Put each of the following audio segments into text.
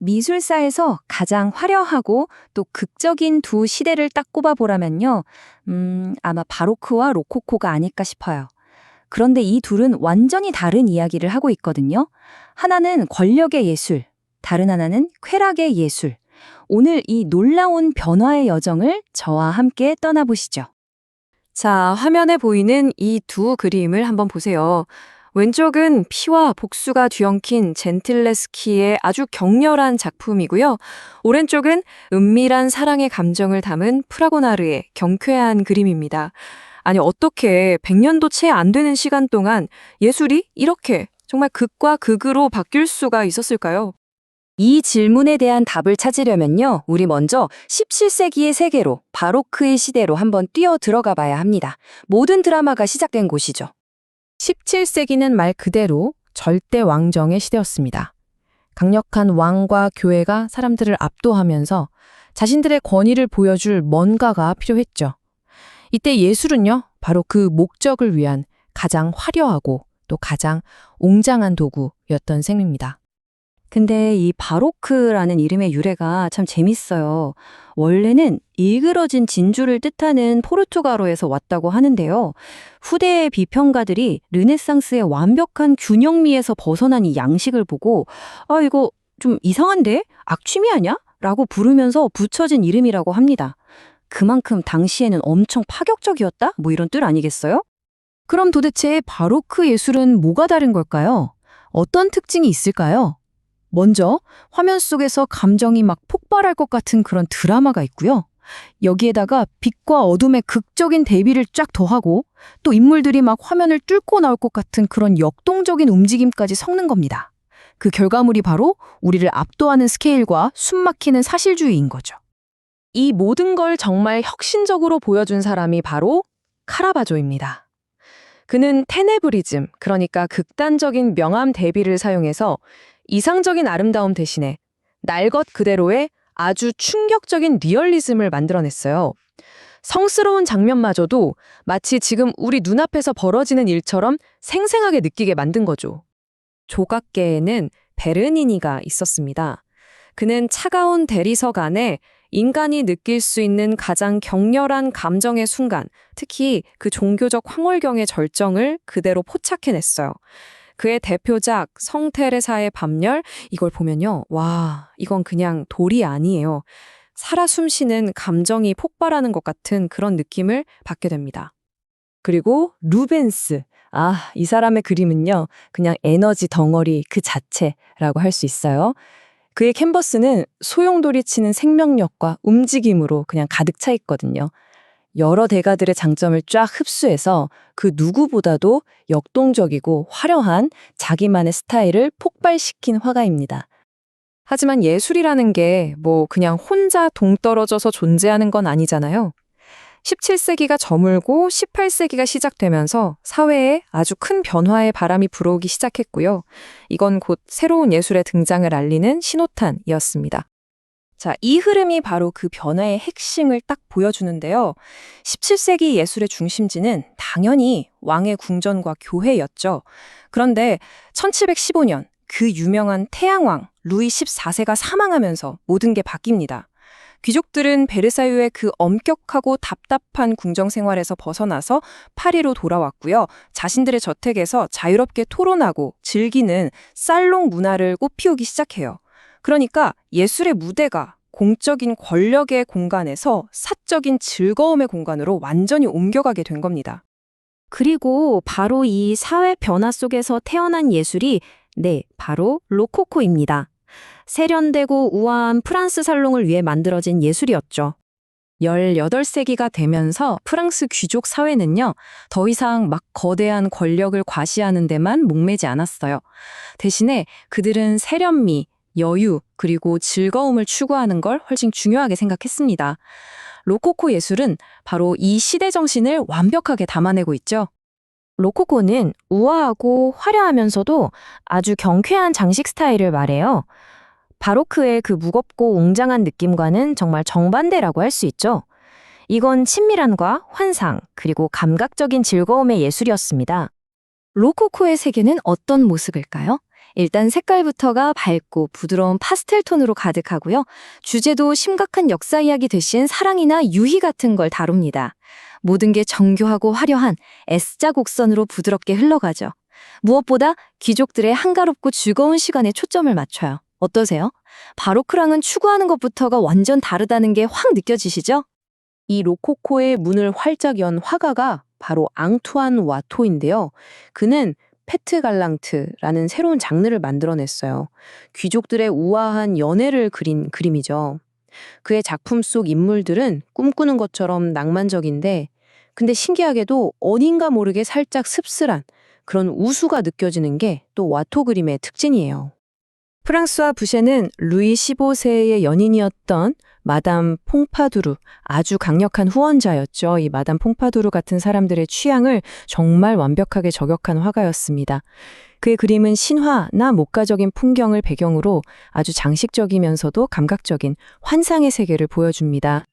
미술사에서 가장 화려하고 또 극적인 두 시대를 딱 꼽아보라면요. 아마 바로크와 로코코가 아닐까 싶어요. 그런데 이 둘은 완전히 다른 이야기를 하고 있거든요. 하나는 권력의 예술, 다른 하나는 쾌락의 예술. 오늘 이 놀라운 변화의 여정을 저와 함께 떠나보시죠. 자, 화면에 보이는 이 두 그림을 한번 보세요. 왼쪽은 피와 복수가 뒤엉킨 젠틀레스키의 아주 격렬한 작품이고요. 오른쪽은 은밀한 사랑의 감정을 담은 프라고나르의 경쾌한 그림입니다. 아니, 어떻게 100년도 채 안 되는 시간 동안 예술이 이렇게 정말 극과 극으로 바뀔 수가 있었을까요? 이 질문에 대한 답을 찾으려면요, 우리 먼저 17세기의 세계로, 바로크의 시대로 한번 뛰어 들어가 봐야 합니다. 모든 드라마가 시작된 곳이죠. 17세기는 말 그대로 절대 왕정의 시대였습니다. 강력한 왕과 교회가 사람들을 압도하면서 자신들의 권위를 보여줄 뭔가가 필요했죠. 이때 예술은요, 바로 그 목적을 위한 가장 화려하고 또 가장 웅장한 도구였던 셈입니다. 근데 이 바로크라는 이름의 유래가 참 재밌어요. 원래는 일그러진 진주를 뜻하는 포르투갈어에서 왔다고 하는데요. 후대의 비평가들이 르네상스의 완벽한 균형미에서 벗어난 이 양식을 보고 이거 좀 이상한데? 악취미 아냐? 라고 부르면서 붙여진 이름이라고 합니다. 그만큼 당시에는 엄청 파격적이었다? 뭐 이런 뜻 아니겠어요? 그럼 도대체 바로크 예술은 뭐가 다른 걸까요? 어떤 특징이 있을까요? 먼저 화면 속에서 감정이 막 폭발할 것 같은 그런 드라마가 있고요. 여기에다가 빛과 어둠의 극적인 대비를 쫙 더하고 또 인물들이 막 화면을 뚫고 나올 것 같은 그런 역동적인 움직임까지 섞는 겁니다. 그 결과물이 바로 우리를 압도하는 스케일과 숨막히는 사실주의인 거죠. 이 모든 걸 정말 혁신적으로 보여준 사람이 바로 카라바조입니다. 그는 테네브리즘, 그러니까 극단적인 명암 대비를 사용해서 이상적인 아름다움 대신에 날 것 그대로의 아주 충격적인 리얼리즘을 만들어냈어요. 성스러운 장면마저도 마치 지금 우리 눈앞에서 벌어지는 일처럼 생생하게 느끼게 만든 거죠. 조각계에는 베르니니가 있었습니다. 그는 차가운 대리석 안에 인간이 느낄 수 있는 가장 격렬한 감정의 순간, 특히 그 종교적 황홀경의 절정을 그대로 포착해냈어요. 그의 대표작 성테레사의 밤열, 이걸 보면요. 와, 이건 그냥 돌이 아니에요. 살아 숨쉬는 감정이 폭발하는 것 같은 그런 느낌을 받게 됩니다. 그리고 루벤스. 이 사람의 그림은요. 그냥 에너지 덩어리 그 자체라고 할 수 있어요. 그의 캔버스는 소용돌이 치는 생명력과 움직임으로 그냥 가득 차 있거든요. 여러 대가들의 장점을 쫙 흡수해서 그 누구보다도 역동적이고 화려한 자기만의 스타일을 폭발시킨 화가입니다. 하지만 예술이라는 게 뭐 그냥 혼자 동떨어져서 존재하는 건 아니잖아요. 17세기가 저물고 18세기가 시작되면서 사회에 아주 큰 변화의 바람이 불어오기 시작했고요. 이건 곧 새로운 예술의 등장을 알리는 신호탄이었습니다. 자, 이 흐름이 바로 그 변화의 핵심을 딱 보여주는데요. 17세기 예술의 중심지는 당연히 왕의 궁전과 교회였죠. 그런데 1715년 그 유명한 태양왕 루이 14세가 사망하면서 모든 게 바뀝니다. 귀족들은 베르사유의 그 엄격하고 답답한 궁정 생활에서 벗어나서 파리로 돌아왔고요. 자신들의 저택에서 자유롭게 토론하고 즐기는 살롱 문화를 꽃피우기 시작해요. 그러니까 예술의 무대가 공적인 권력의 공간에서 사적인 즐거움의 공간으로 완전히 옮겨가게 된 겁니다. 그리고 바로 이 사회 변화 속에서 태어난 예술이 바로 로코코입니다. 세련되고 우아한 프랑스 살롱을 위해 만들어진 예술이었죠. 18세기가 되면서 프랑스 귀족 사회는요, 더 이상 막 거대한 권력을 과시하는 데만 목매지 않았어요. 대신에 그들은 세련미, 여유, 그리고 즐거움을 추구하는 걸 훨씬 중요하게 생각했습니다. 로코코 예술은 바로 이 시대 정신을 완벽하게 담아내고 있죠. 로코코는 우아하고 화려하면서도 아주 경쾌한 장식 스타일을 말해요. 바로크의 그 무겁고 웅장한 느낌과는 정말 정반대라고 할 수 있죠. 이건 친밀함과 환상, 그리고 감각적인 즐거움의 예술이었습니다. 로코코의 세계는 어떤 모습일까요? 일단 색깔부터가 밝고 부드러운 파스텔 톤으로 가득하고요. 주제도 심각한 역사 이야기 대신 사랑이나 유희 같은 걸 다룹니다. 모든 게 정교하고 화려한 S자 곡선으로 부드럽게 흘러가죠. 무엇보다 귀족들의 한가롭고 즐거운 시간에 초점을 맞춰요. 어떠세요? 바로크랑은 추구하는 것부터가 완전 다르다는 게 확 느껴지시죠? 이 로코코의 문을 활짝 연 화가가 바로 앙투안 와토인데요. 그는 페트 갈랑트라는 새로운 장르를 만들어냈어요. 귀족들의 우아한 연애를 그린 그림이죠. 그의 작품 속 인물들은 꿈꾸는 것처럼 낭만적인데, 근데 신기하게도 어딘가 모르게 살짝 씁쓸한 그런 우수가 느껴지는 게 또 와토 그림의 특징이에요. 프랑스와 부셰는 루이 15세의 연인이었던 마담 퐁파두르, 아주 강력한 후원자였죠. 이 마담 퐁파두르 같은 사람들의 취향을 정말 완벽하게 저격한 화가였습니다. 그의 그림은 신화나 목가적인 풍경을 배경으로 아주 장식적이면서도 감각적인 환상의 세계를 보여줍니다.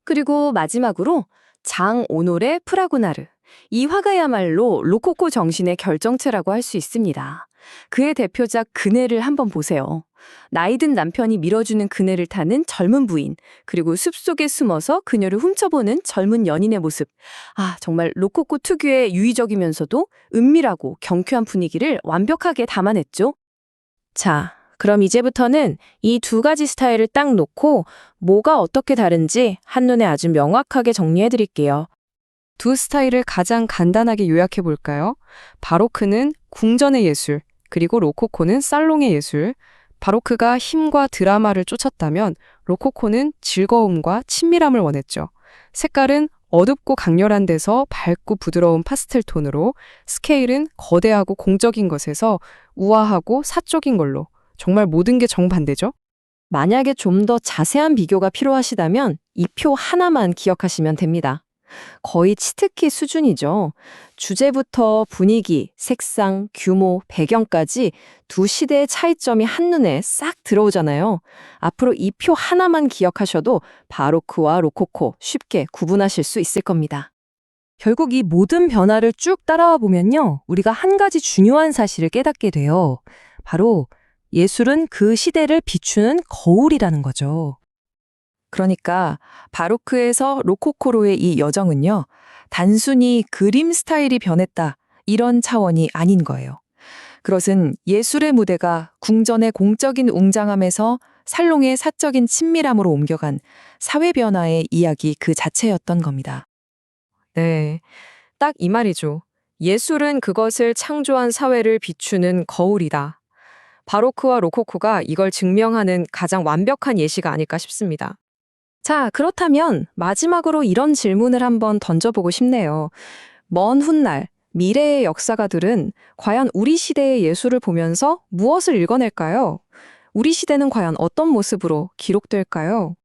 그리고 마지막으로 장 오노레 프라고나르. 이 화가야말로 로코코 정신의 결정체라고 할 수 있습니다. 그의 대표작 그네를 한번 보세요. 나이든 남편이 밀어주는 그네를 타는 젊은 부인, 그리고 숲속에 숨어서 그녀를 훔쳐보는 젊은 연인의 모습. 아, 정말 로코코 특유의 유의적이면서도 은밀하고 경쾌한 분위기를 완벽하게 담아냈죠. 자, 그럼 이제부터는 이 두 가지 스타일을 딱 놓고 뭐가 어떻게 다른지 한눈에 아주 명확하게 정리해 드릴게요. 두 스타일을 가장 간단하게 요약해 볼까요? 바로크는 궁전의 예술, 그리고 로코코는 살롱의 예술. 바로크가 힘과 드라마를 쫓았다면 로코코는 즐거움과 친밀함을 원했죠. 색깔은 어둡고 강렬한 데서 밝고 부드러운 파스텔 톤으로, 스케일은 거대하고 공적인 것에서 우아하고 사적인 걸로, 정말 모든 게 정반대죠? 만약에 좀 더 자세한 비교가 필요하시다면 이 표 하나만 기억하시면 됩니다. 거의 치트키 수준이죠. 주제부터 분위기, 색상, 규모, 배경까지 두 시대의 차이점이 한눈에 싹 들어오잖아요. 앞으로 이 표 하나만 기억하셔도 바로크와 로코코 쉽게 구분하실 수 있을 겁니다. 결국 이 모든 변화를 쭉 따라와 보면요, 우리가 한 가지 중요한 사실을 깨닫게 돼요. 바로 예술은 그 시대를 비추는 거울이라는 거죠. 그러니까 바로크에서 로코코로의 이 여정은요, 단순히 그림 스타일이 변했다, 이런 차원이 아닌 거예요. 그것은 예술의 무대가 궁전의 공적인 웅장함에서 살롱의 사적인 친밀함으로 옮겨간 사회 변화의 이야기 그 자체였던 겁니다. 네, 딱 이 말이죠. 예술은 그것을 창조한 사회를 비추는 거울이다. 바로크와 로코코가 이걸 증명하는 가장 완벽한 예시가 아닐까 싶습니다. 자, 그렇다면 마지막으로 이런 질문을 한번 던져보고 싶네요. 먼 훗날 미래의 역사가들은 과연 우리 시대의 예술을 보면서 무엇을 읽어낼까요? 우리 시대는 과연 어떤 모습으로 기록될까요?